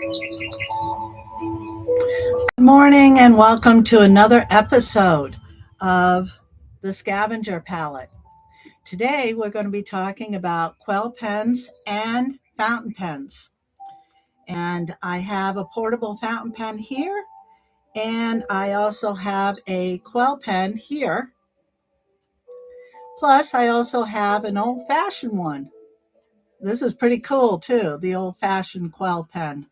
Good morning and welcome to another episode of the Scavenger Palette. Today we're going to be talking about quill pens and fountain pens. And I have a portable fountain pen here, and I also have a quill pen here. Plus, I also have an old-fashioned one. This is pretty cool too, the old-fashioned quill pen.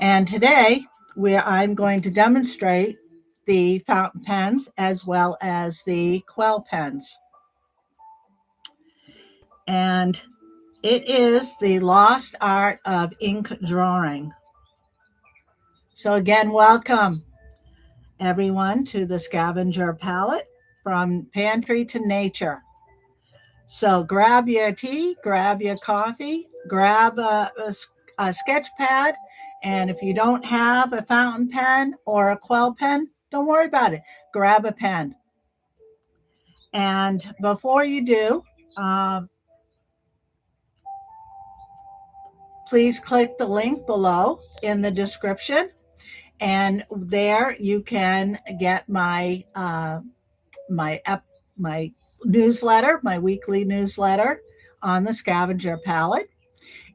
And today I'm going to demonstrate the fountain pens as well as the quill pens. And it is the lost art of ink drawing. So again, welcome everyone to the Scavenger Palette, from pantry to nature. So grab your tea, grab your coffee, grab a sketch pad, and if you don't have a fountain pen or a quill pen, don't worry about it. Grab a pen. And before you do, please click the link below in the description, and there you can get my newsletter, my weekly newsletter on the Scavenger Palette,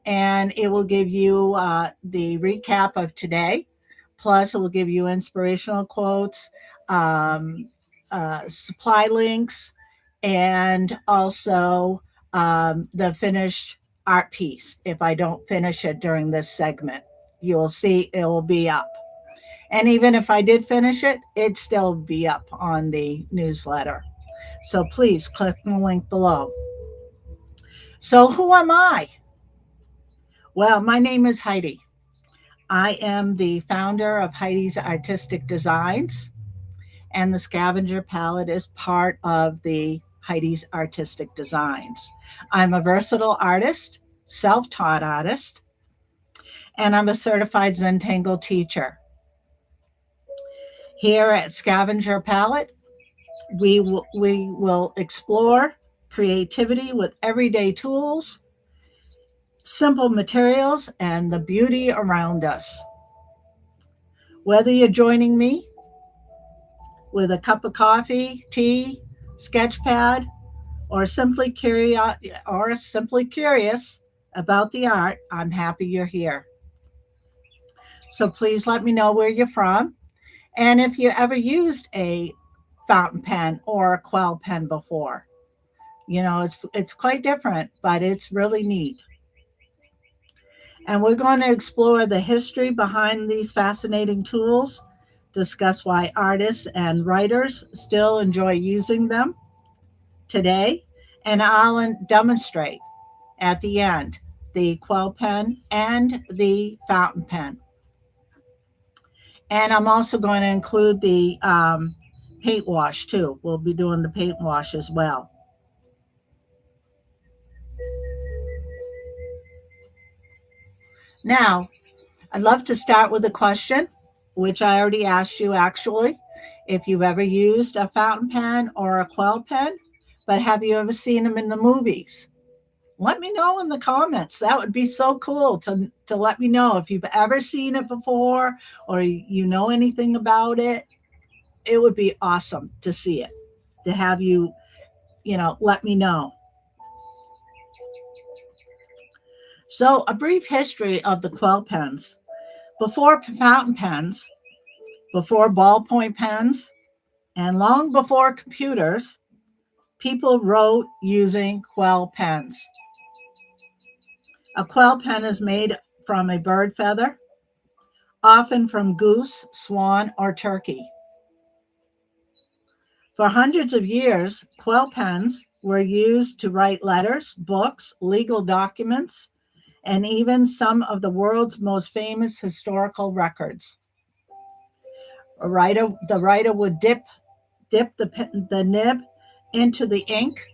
and it will give you the recap of today. Plus, it will give you inspirational quotes, supply links, and also the finished art piece. If I don't finish it during this segment, you'll see it will be up. And even if I did finish it, it'd still be up on the newsletter. So please click the link below. So who am I? Well, my name is Heidi. I am the founder of Heidi's Artistic Designs, and the Scavenger Palette is part of the Heidi's Artistic Designs. I'm a versatile artist, self-taught artist, and I'm a certified Zentangle teacher. Here at Scavenger Palette, we will explore creativity with everyday tools, simple materials, and the beauty around us. Whether you're joining me with a cup of coffee, tea, sketch pad, or simply curious about the art, I'm happy you're here. So please let me know where you're from, and if you ever used a fountain pen or a quill pen before. You know, it's quite different, but it's really neat. And we're going to explore the history behind these fascinating tools, discuss why artists and writers still enjoy using them today, and I'll demonstrate at the end the quill pen and the fountain pen. And I'm also going to include the paint wash too. We'll be doing the paint wash as well. Now, I'd love to start with a question, which I already asked you actually, if you've ever used a fountain pen or a quill pen, but have you ever seen them in the movies? Let me know in the comments. That would be so cool to let me know if you've ever seen it before or you know anything about it. It would be awesome to see it, to have you, let me know. So a brief history of the quill pens. Before fountain pens, before ballpoint pens, and long before computers, people wrote using quill pens. A quill pen is made from a bird feather, often from goose, swan, or turkey. For hundreds of years, quill pens were used to write letters, books, legal documents, and even some of the world's most famous historical records. The writer would dip the nib into the ink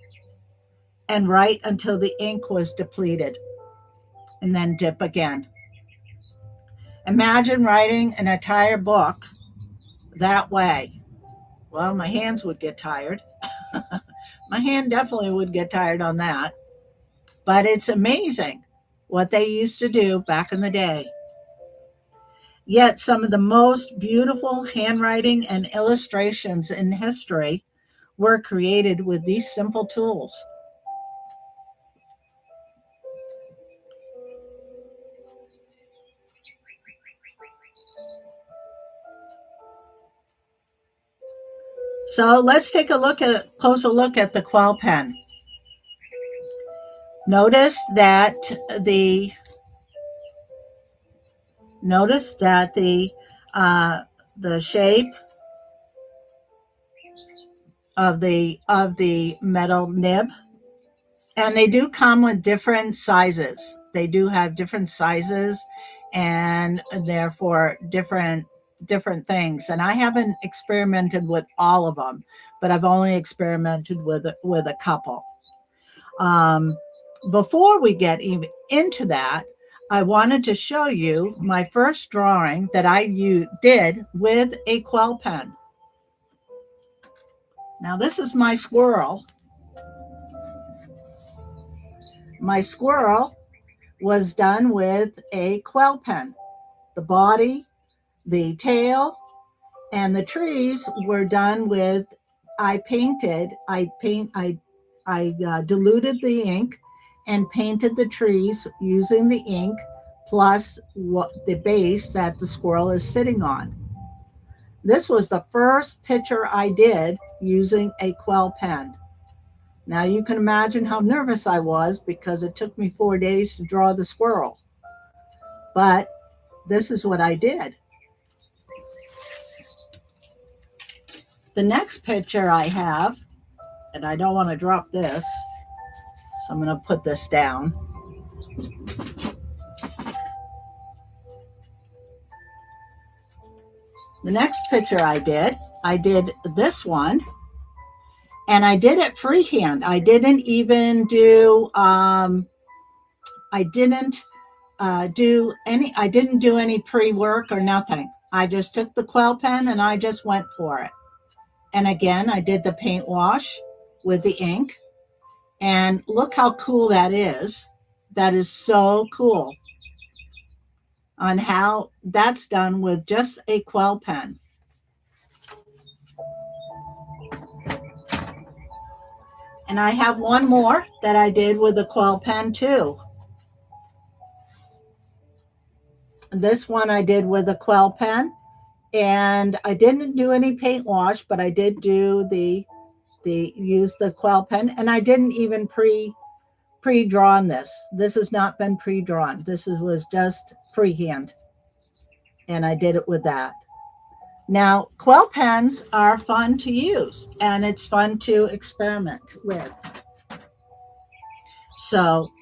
and write until the ink was depleted, and then dip again. Imagine writing an entire book that way. Well, my hands would get tired. My hand definitely would get tired on that. But it's amazing what they used to do back in the day. Yet some of the most beautiful handwriting and illustrations in history were created with these simple tools. So let's take a closer look at the Quill pen. Notice that the shape of the metal nib, and they do come with different sizes. They do have different sizes, and therefore different things. And I haven't experimented with all of them, but I've only experimented with a couple. Before we get even into that, I wanted to show you my first drawing that I did with a Quill pen. Now this is my squirrel. My squirrel was done with a Quill pen. The body, the tail, and the trees were done with, I diluted the ink and painted the trees using the ink plus the base that the squirrel is sitting on. This was the first picture I did using a Quill pen. Now you can imagine how nervous I was because it took me 4 days to draw the squirrel. But this is what I did. The next picture I have, and I don't want to drop this, so I'm going to put this down. The next picture I did this one, and I did it freehand. I didn't even do, I didn't do any pre-work or nothing. I just took the Quill pen and I just went for it. And again, I did the paint wash with the ink. And look how cool that is. That is so cool on how that's done with just a Quill pen. And I have one more that I did with a Quill pen too. This one I did with a Quill pen, and I didn't do any paint wash, but I did do use the Quill pen, and I didn't even pre-drawn this. This has not been pre-drawn. This was just freehand, and I did it with that. Now, Quill pens are fun to use, and it's fun to experiment with. So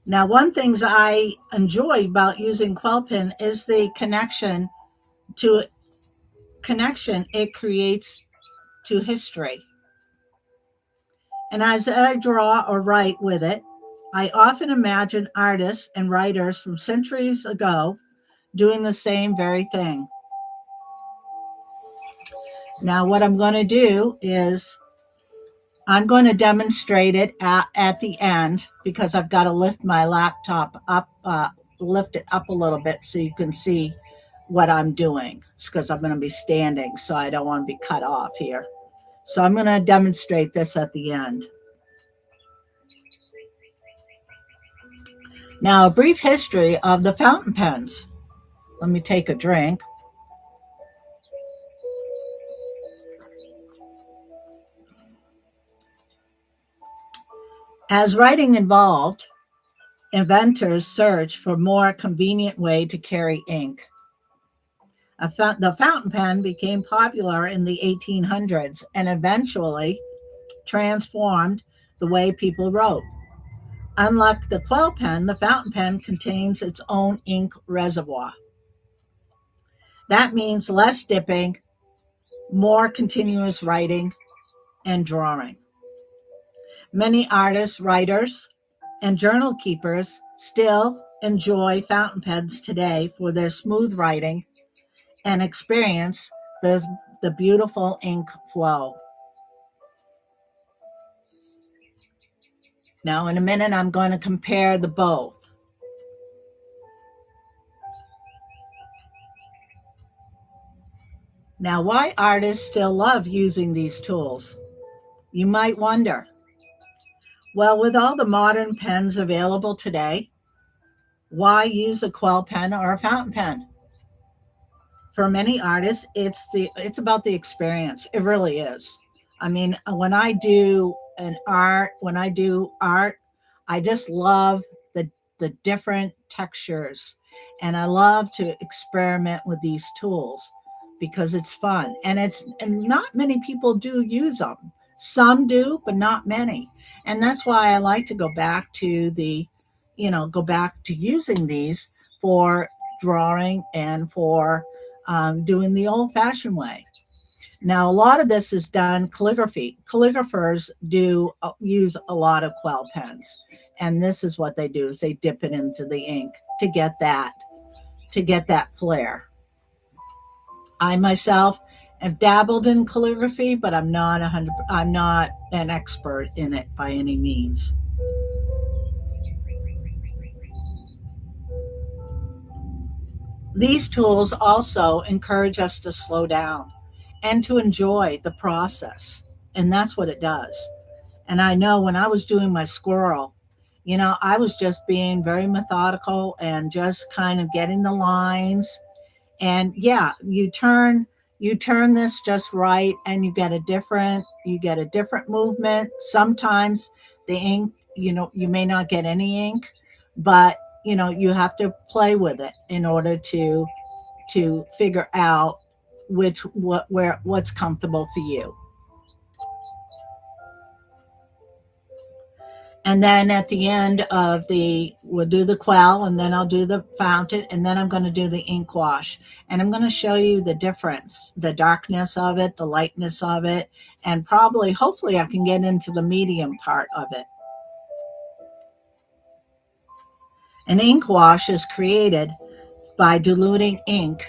now one things I enjoy about using Quill pen is the connection it creates to history. And as I draw or write with it, I often imagine artists and writers from centuries ago doing the same very thing. Now, what I'm going to do is I'm going to demonstrate it at the end, because I've got to lift my laptop up, lift it up a little bit so you can see what I'm doing. It's because I'm going to be standing, so I don't want to be cut off here. So I'm going to demonstrate this at the end. Now, a brief history of the fountain pens. Let me take a drink. As writing evolved, inventors searched for a more convenient way to carry ink. The fountain pen became popular in the 1800s and eventually transformed the way people wrote. Unlike the Quill pen, the fountain pen contains its own ink reservoir. That means less dipping, more continuous writing and drawing. Many artists, writers, and journal keepers still enjoy fountain pens today for their smooth writing and experience the beautiful ink flow. Now, in a minute, I'm going to compare the both. Now, why artists still love using these tools? You might wonder. Well, with all the modern pens available today, why use a Quill pen or a fountain pen? For many artists, it's about the experience. It really is. I mean, when I do art, I just love the different textures, and I love to experiment with these tools because it's fun, and not many people do use them. Some do, but not many, and that's why I like to go back to using these for drawing and for doing the old fashioned way. Now, a lot of this is done calligraphy. Calligraphers do use a lot of Quill pens, and this is what they do: is they dip it into the ink to get that flair. I myself have dabbled in calligraphy, but I'm not 100. I'm not an expert in it by any means. These tools also encourage us to slow down and to enjoy the process. And that's what it does. And I know when I was doing my squirrel, I was just being very methodical and just kind of getting the lines. And yeah, you turn this just right and you get a different movement. Sometimes the ink, you may not get any ink, but you have to play with it in order to figure out what's comfortable for you. And then at the end we'll do the Quill, and then I'll do the fountain, and then I'm going to do the ink wash. And I'm going to show you the difference, the darkness of it, the lightness of it, and hopefully I can get into the medium part of it. An ink wash is created by diluting ink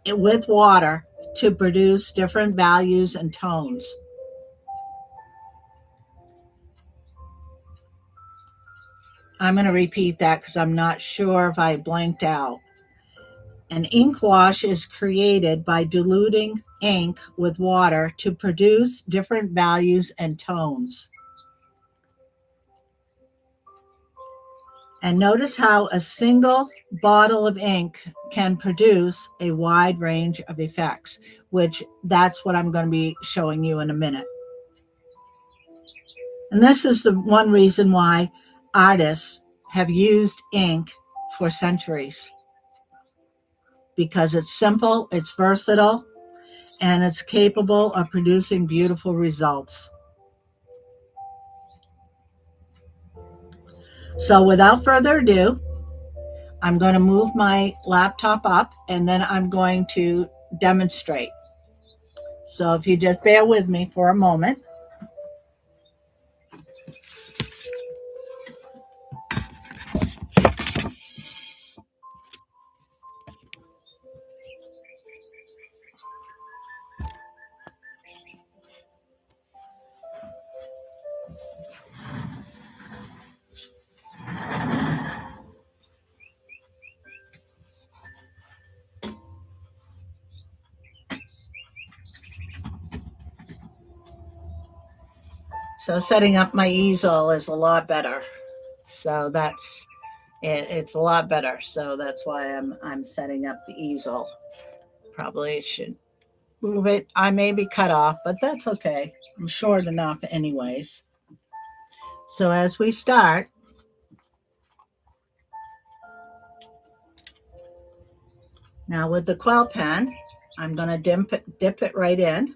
with water to produce different values and tones. I'm going to repeat that because I'm not sure if I blanked out. An ink wash is created by diluting ink with water to produce different values and tones. And notice how a single bottle of ink can produce a wide range of effects, which that's what I'm going to be showing you in a minute. And this is the one reason why artists have used ink for centuries, because it's simple, it's versatile, and it's capable of producing beautiful results. So without further ado, I'm going to move my laptop up and then I'm going to demonstrate. So if you just bear with me for a moment. So setting up my easel is a lot better. So it's a lot better. So that's why I'm setting up the easel. Probably should move it. I may be cut off, but that's okay. I'm short enough anyways. So as we start, now with the Quill pen, I'm going to dip it right in.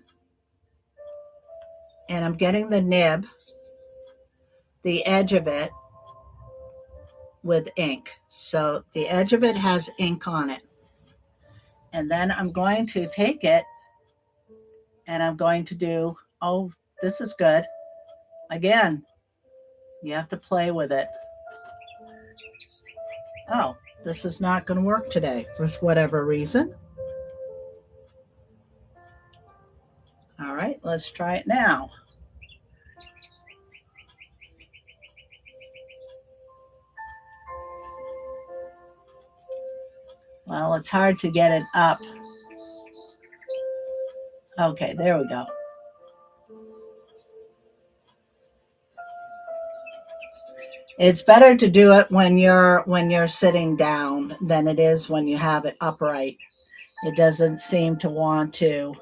And I'm getting the nib, the edge of it, with ink. So the edge of it has ink on it. And then I'm going to take it and I'm going to do, oh, this is good. Again, you have to play with it. Oh, this is not going to work today for whatever reason. All right, let's try it now. Well, it's hard to get it up. Okay, there we go. It's better to do it when you're sitting down than it is when you have it upright. It doesn't seem to want to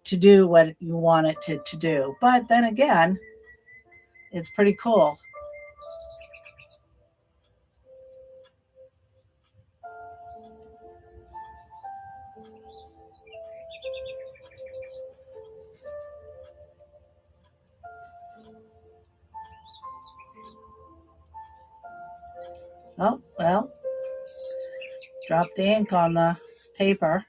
do what you want it to do. But then again, it's pretty cool. Oh, well, drop the ink on the paper.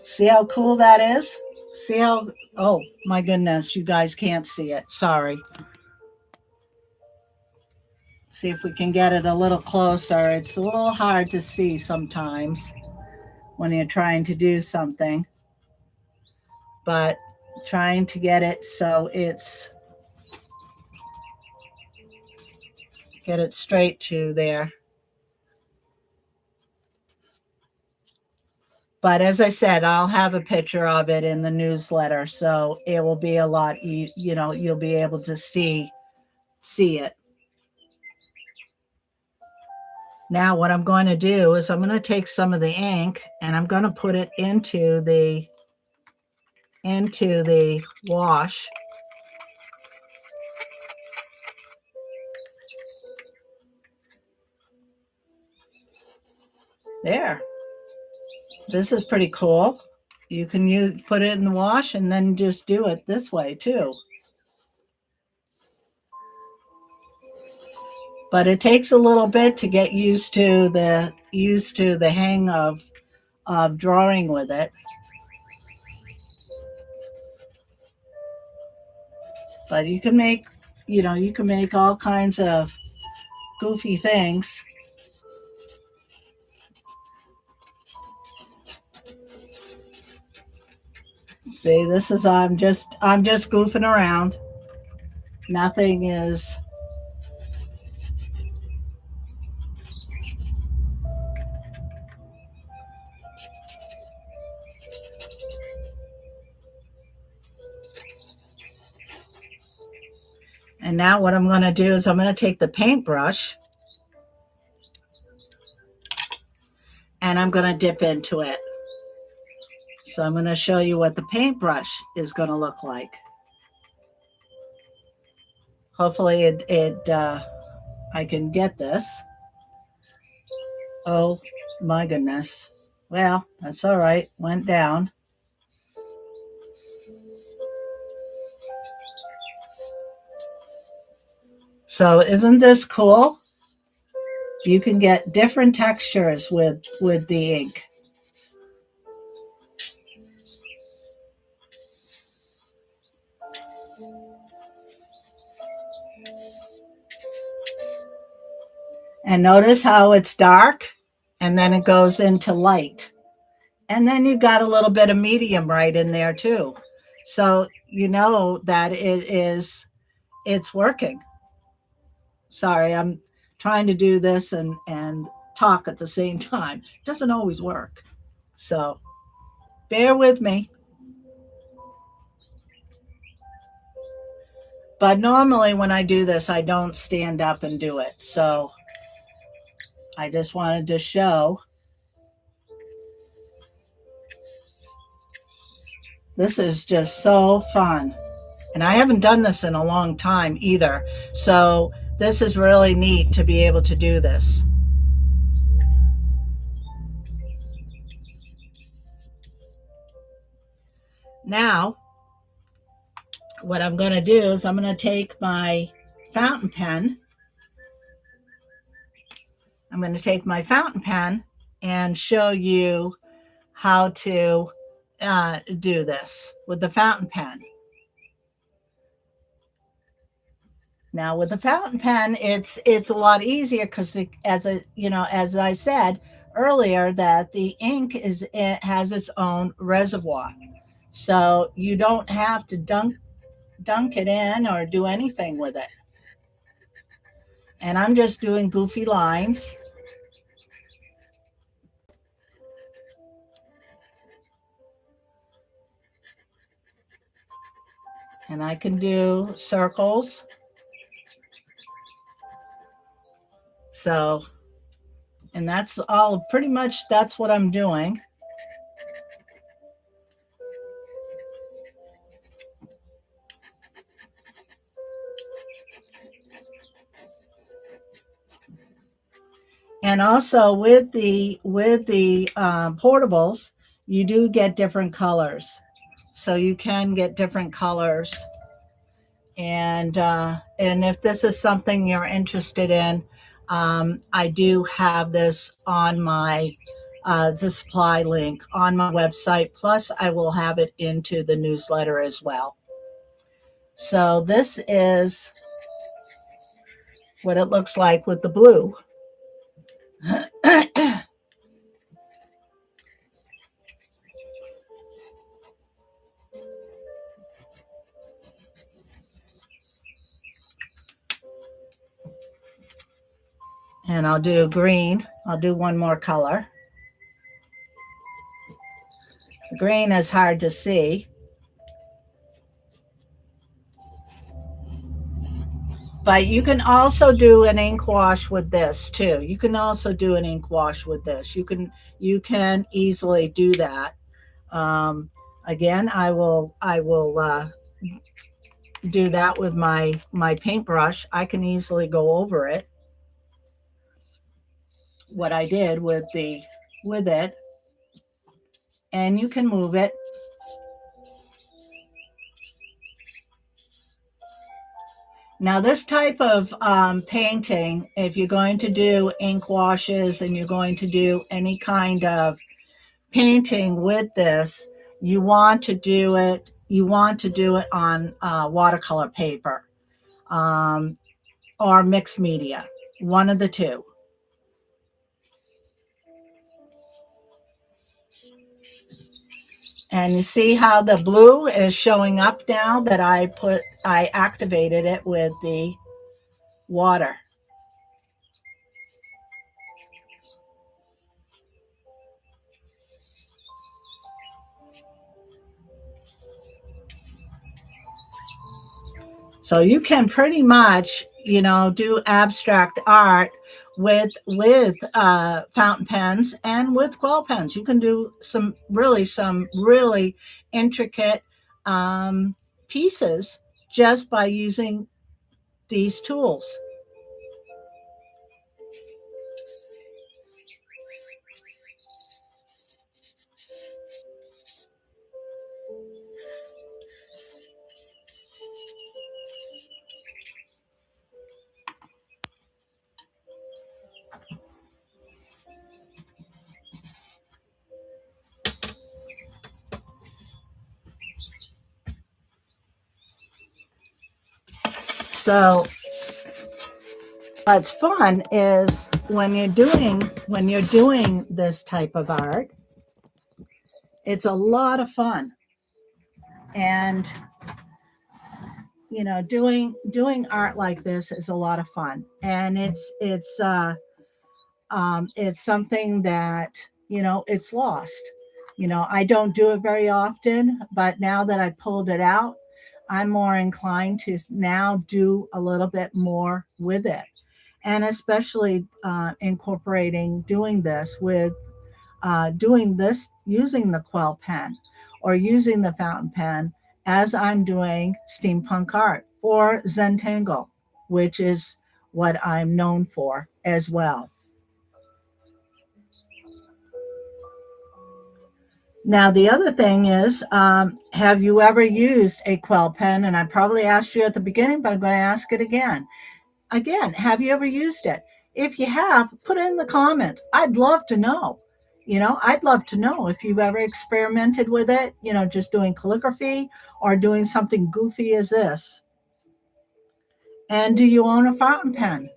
See how cool that is? See how, oh my goodness, you guys can't see it. Sorry. See if we can get it a little closer. It's a little hard to see sometimes when you're trying to do something, but trying to get it so get it straight to there. But as I said, I'll have a picture of it in the newsletter, so it will be a lot. You'll be able to see it. Now, what I'm going to do is I'm going to take some of the ink and I'm going to put it into the wash. There. This is pretty cool. You can put it in the wash and then just do it this way too. But it takes a little bit to get used to the hang of drawing with it. But you can make all kinds of goofy things. See, this is I'm just goofing around. Nothing is And now what I'm going to do is I'm going to take the paintbrush and I'm going to dip into it. So I'm going to show you what the paintbrush is going to look like. Hopefully I can get this. Oh my goodness. Well, that's all right. Went down. So isn't this cool? You can get different textures with the ink. And notice how it's dark and then it goes into light. And then you've got a little bit of medium right in there too. So you know that it's working. Sorry, I'm trying to do this and talk at the same time. It doesn't always work. So bear with me. But normally when I do this, I don't stand up and do it. So I just wanted to show. This is just so fun. And I haven't done this in a long time either. So this is really neat to be able to do this. Now, what I'm going to do is I'm going to take my fountain pen. I'm going to take my fountain pen and show you how to do this with the fountain pen. Now with the fountain pen, it's a lot easier because as I said earlier, that the ink has its own reservoir, so you don't have to dunk it in or do anything with it. And I'm just doing goofy lines. And I can do circles. So, and that's all, pretty much that's what I'm doing. And also with the portables, you do get different colors. So you can get different colors. And if this is something you're interested in, I do have this on my the supply link on my website. Plus, I will have it into the newsletter as well. So this is what it looks like with the blue. And I'll do green. I'll do one more color. The green is hard to see. But you can also do an ink wash with this too. You can also do an ink wash with this. You can easily do that. Again, I will do that with my paintbrush. I can easily go over it. What I did with it, and you can move it. Now, this type of painting, if you're going to do ink washes and you're going to do any kind of painting with this, you want to do it on watercolor paper or mixed media, one of the two. And you see how the blue is showing up now that I activated it with the water. So you can pretty much, do abstract art with fountain pens and with quill pens. You can do some really intricate pieces just by using these tools. So what's fun is when you're doing this type of art, it's a lot of fun. And doing art like this is a lot of fun. And it's something that, it's lost. I don't do it very often, but now that I pulled it out, I'm more inclined to now do a little bit more with it. And especially incorporating doing this using the quill pen or using the fountain pen as I'm doing steampunk art or Zentangle, which is what I'm known for as well. Now, the other thing is, have you ever used a quill pen? And I probably asked you at the beginning, but I'm going to ask it again. Have you ever used it? If you have, put it in the comments. I'd love to know. I'd love to know if you've ever experimented with it, just doing calligraphy or doing something goofy as this. And do you own a fountain pen?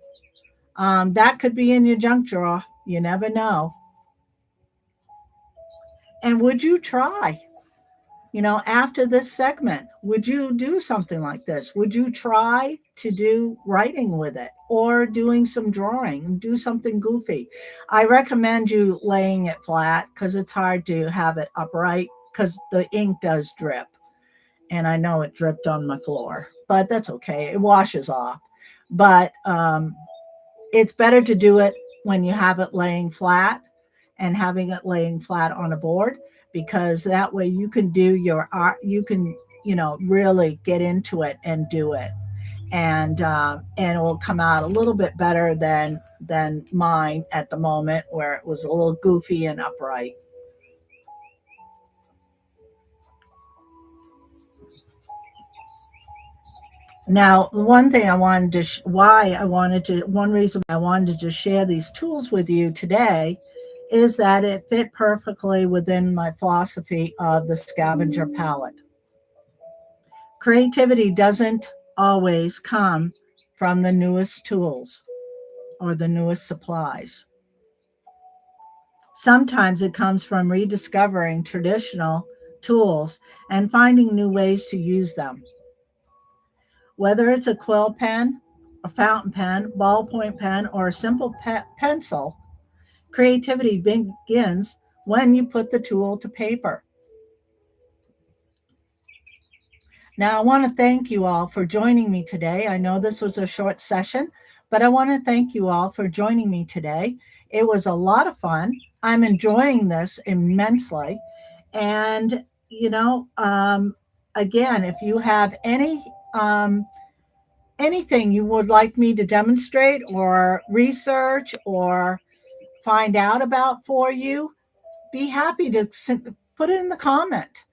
That could be in your junk drawer. You never know. And would you try? After this segment, would you do something like this? Would you try to do writing with it or doing some drawing, do something goofy? I recommend you laying it flat because it's hard to have it upright because the ink does drip. And I know it dripped on my floor, but that's okay. It washes off. But it's better to do it when you have it laying flat and having it laying flat on a board, because that way you can do your art. You can, really get into it and do it, and it will come out a little bit better than mine at the moment, where it was a little goofy and upright. Now, one thing I wanted to, one reason I wanted to share these tools with you today is that it fit perfectly within my philosophy of the scavenger palette. Creativity doesn't always come from the newest tools or the newest supplies. Sometimes it comes from rediscovering traditional tools and finding new ways to use them. Whether it's a quill pen, a fountain pen, ballpoint pen, or a simple pencil, creativity begins when you put the tool to paper. Now, I want to thank you all for joining me today. I know this was a short session, but I want to thank you all for joining me today. It was a lot of fun. I'm enjoying this immensely. And, again, if you have anything you would like me to demonstrate or research or find out about for you, be happy to put it in the comment.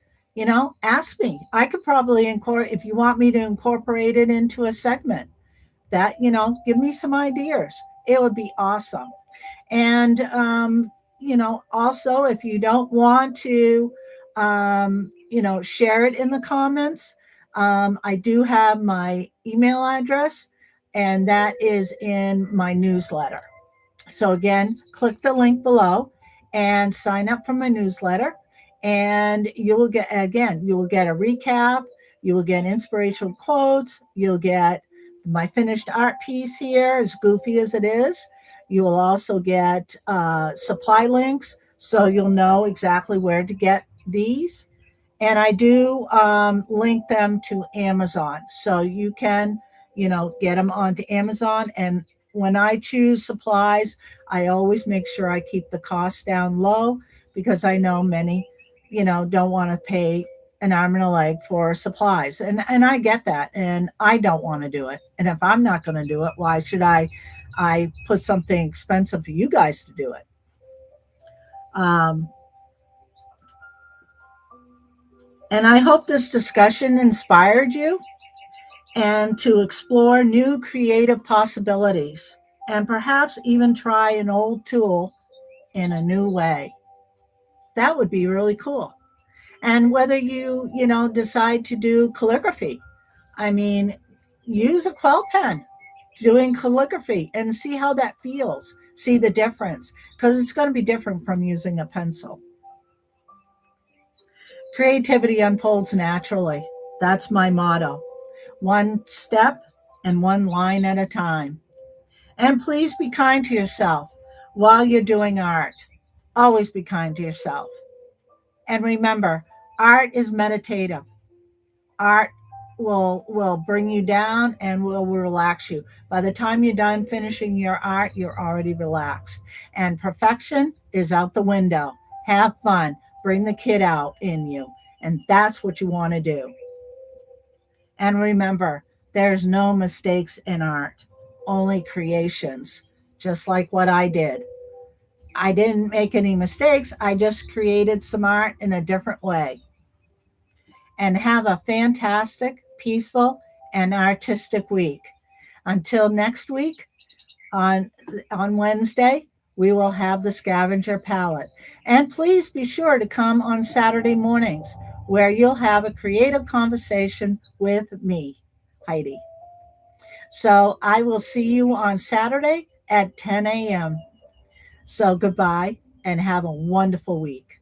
Ask me. I could probably incorporate, if you want me to incorporate it into a segment, that, give me some ideas. It would be awesome. And, also, if you don't want to, share it in the comments, I do have my email address, and that is in my newsletter. So again, click the link below and sign up for my newsletter. And you will get a recap. You will get inspirational quotes. You'll get my finished art piece here, as goofy as it is. You will also get supply links, so you'll know exactly where to get these. And I do link them to Amazon, so you can, get them onto Amazon. And when I choose supplies, I always make sure I keep the cost down low, because I know many, don't want to pay an arm and a leg for supplies. And I get that. And I don't want to do it. And if I'm not going to do it, why should I put something expensive for you guys to do it? And I hope this discussion inspired you and to explore new creative possibilities and perhaps even try an old tool in a new way. That would be really cool. And whether you, decide to do calligraphy, I mean, use a quill pen doing calligraphy and see how that feels. See the difference, because it's going to be different from using a pencil. Creativity unfolds naturally. That's my motto. One step and one line at a time. And please be kind to yourself while you're doing art. Always be kind to yourself. And remember, art is meditative. Art will bring you down and will relax you. By the time you're done finishing your art, you're already relaxed. And perfection is out the window. Have fun. Bring the kid out in you. And that's what you want to do. And remember, there's no mistakes in art, only creations, just like what I did. I didn't make any mistakes. I just created some art in a different way. And have a fantastic, peaceful, and artistic week. Until next week, on Wednesday, we will have the Scavenger Palette. And please be sure to come on Saturday mornings, where you'll have a creative conversation with me, Heidi. So I will see you on Saturday at 10 a.m. So goodbye and have a wonderful week.